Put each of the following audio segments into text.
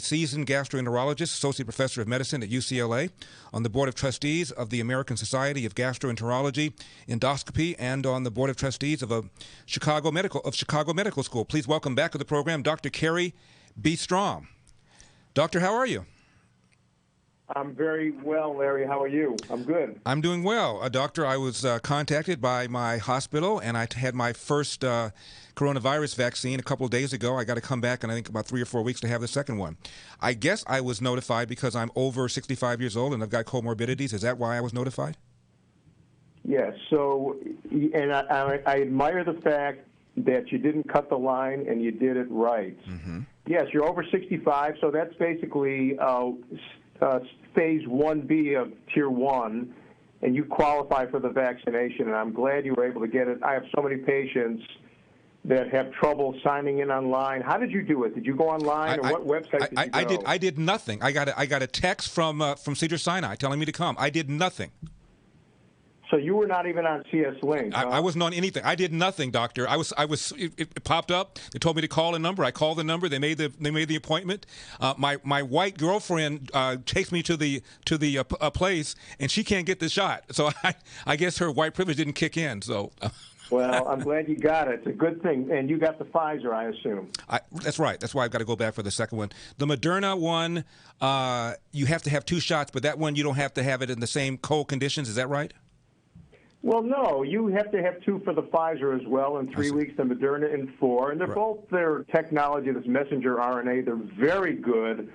seasoned gastroenterologist, associate professor of medicine at UCLA, on the board of trustees of the American Society of Gastroenterology, Endoscopy, and on the board of trustees of Chicago Medical School. Please welcome back to the program Dr. Carey B. Strom. Doctor, how are you? I'm very well, Larry. How are you? I'm good. I'm doing well. Doctor, I was contacted by my hospital, and I had my first coronavirus vaccine a couple of days ago. I got to come back in, I think, about 3 or 4 weeks to have the second one. I guess I was notified because I'm over 65 years old and I've got comorbidities. Is that why I was notified? Yes. So, and I admire the fact that you didn't cut the line and you did it right. Mm-hmm. Yes, you're over 65, so that's basically phase 1B of Tier 1, and you qualify for the vaccination, and I'm glad you were able to get it. I have so many patients that have trouble signing in online. How did you do it? Did you go online, or what website did you go? I did nothing. I got a text from Cedars-Sinai telling me to come. I did nothing. So you were not even on CS Link, huh? I wasn't on anything. I did nothing, doctor. It popped up. They told me to call a number. I called the number. They made the appointment. My white girlfriend takes me to the place, and she can't get the shot. So I guess her white privilege didn't kick in. So. Well, I'm glad you got it. It's a good thing. And you got the Pfizer, I assume. That's right. That's why I've got to go back for the second one. The Moderna one, you have to have 2 shots, but that one you don't have to have it in the same cold conditions. Is that right? Well, no. You have to have 2 for the Pfizer as well, in 3 weeks, the Moderna in 4. And they're both their technology, this messenger RNA. They're very good,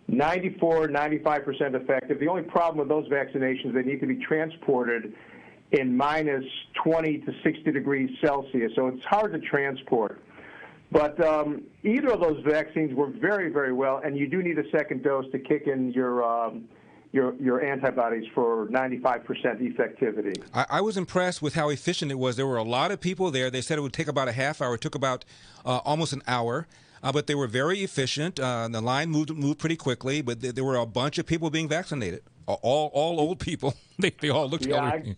94, 95% effective. The only problem with those vaccinations, they need to be transported in minus 20 to 60 degrees Celsius, so it's hard to transport. But either of those vaccines work very, very well, and you do need a second dose to kick in your antibodies for 95% effectivity. I was impressed with how efficient it was. There were a lot of people there. They said it would take about a half hour. It took about almost an hour. But they were very efficient. The line moved pretty quickly, but there were a bunch of people being vaccinated. All old people. They all looked elderly.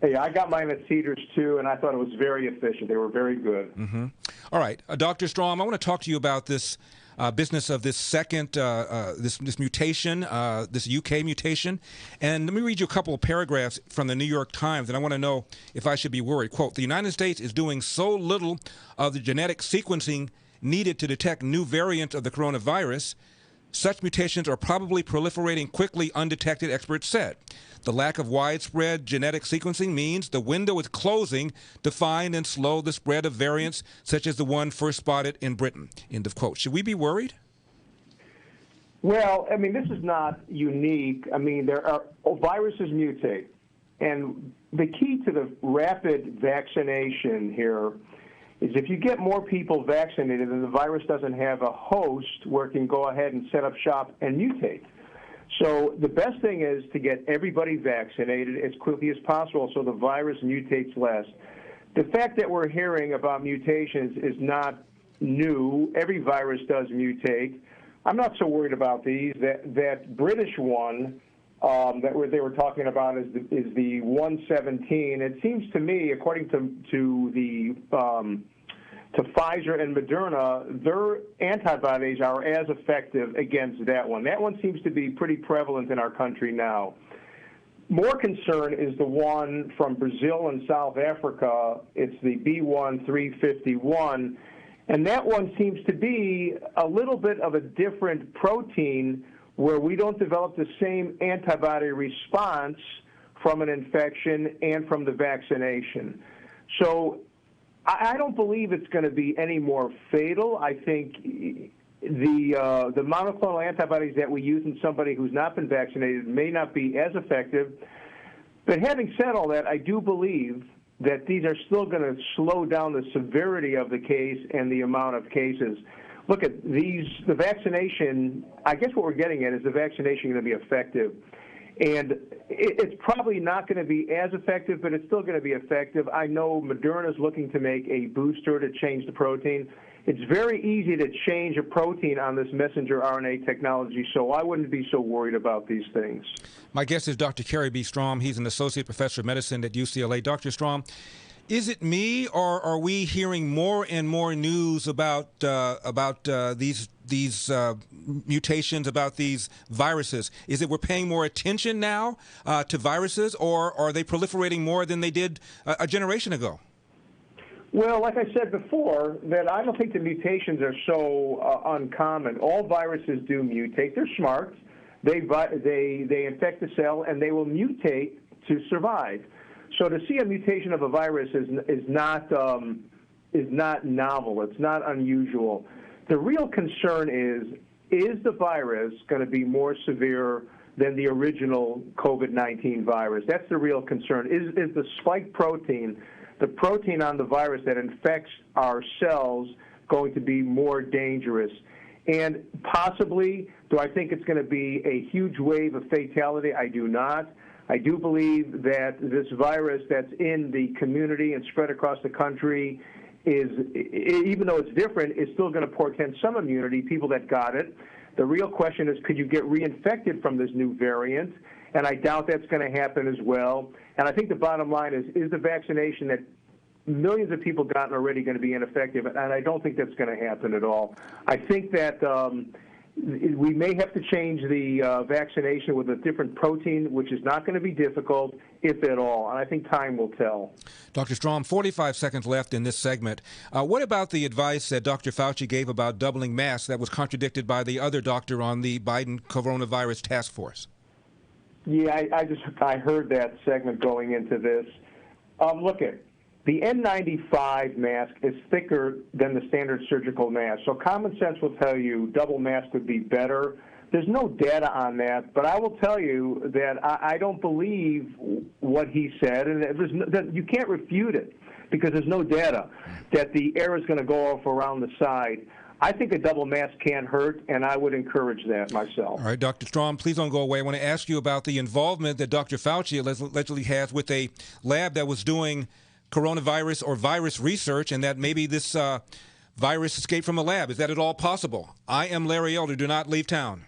I got mine at Cedars, too, and I thought it was very efficient. They were very good. Mm-hmm. All right. Dr. Strom, I want to talk to you about this business of this second, this mutation, this UK mutation. And let me read you a couple of paragraphs from the New York Times, and I want to know if I should be worried. Quote, "The United States is doing so little of the genetic sequencing needed to detect new variants of the coronavirus. Such mutations are probably proliferating quickly undetected," experts said. "The lack of widespread genetic sequencing means the window is closing to find and slow the spread of variants such as the one first spotted in Britain." End of quote. Should we be worried? Well, I mean, this is not unique. I mean, viruses mutate. And the key to the rapid vaccination here is if you get more people vaccinated, then the virus doesn't have a host where it can go ahead and set up shop and mutate. So the best thing is to get everybody vaccinated as quickly as possible so the virus mutates less. The fact that we're hearing about mutations is not new. Every virus does mutate. I'm not so worried about these. That British one they were talking about is the 117. It seems to me, according to Pfizer and Moderna, their antibodies are as effective against that one. That one seems to be pretty prevalent in our country now. More concern is the one from Brazil and South Africa. It's the B1351, and that one seems to be a little bit of a different protein where we don't develop the same antibody response from an infection and from the vaccination. So I don't believe it's going to be any more fatal. I think the monoclonal antibodies that we use in somebody who's not been vaccinated may not be as effective. But having said all that, I do believe that these are still going to slow down the severity of the case and the amount of cases. Look at the vaccination. I guess what we're getting at is the vaccination going to be effective. And it's probably not going to be as effective, but it's still going to be effective. I know Moderna is looking to make a booster to change the protein. It's very easy to change a protein on this messenger RNA technology, so I wouldn't be so worried about these things. My guest is Dr. Carey B. Strom. He's an associate professor of medicine at UCLA. Dr. Strom, Is it me, or are we hearing more and more news about these mutations, about these viruses? Is it we're paying more attention now to viruses, or are they proliferating more than they did a generation ago? Well, like I said before, that I don't think the mutations are so uncommon. All viruses do mutate. They're smart. They infect the cell, and they will mutate to survive. So to see a mutation of a virus is not novel. It's not unusual. The real concern is the virus going to be more severe than the original COVID-19 virus? That's the real concern. Is the spike protein, the protein on the virus that infects our cells, going to be more dangerous? And possibly, do I think it's going to be a huge wave of fatality? I do not. I do believe that this virus that's in the community and spread across the country is, even though it's different, is still going to portend some immunity, people that got it. The real question is, could you get reinfected from this new variant? And I doubt that's going to happen as well. And I think the bottom line is the vaccination that millions of people gotten already going to be ineffective? And I don't think that's going to happen at all. I think that we may have to change the vaccination with a different protein, which is not going to be difficult, if at all. And I think time will tell. Dr. Strom, 45 seconds left in this segment. What about the advice that Dr. Fauci gave about doubling masks that was contradicted by the other doctor on the Biden coronavirus task force? Yeah, I heard that segment going into this. Look at the N95 mask is thicker than the standard surgical mask, so common sense will tell you double mask would be better. There's no data on that, but I will tell you that I don't believe what he said, and you can't refute it because there's no data that the air is going to go off around the side. I think a double mask can hurt, and I would encourage that myself. All right, Dr. Strom, please don't go away. I want to ask you about the involvement that Dr. Fauci allegedly has with a lab that was doing coronavirus or virus research, and that maybe this virus escaped from a lab. Is that at all possible? I am Larry Elder. Do not leave town.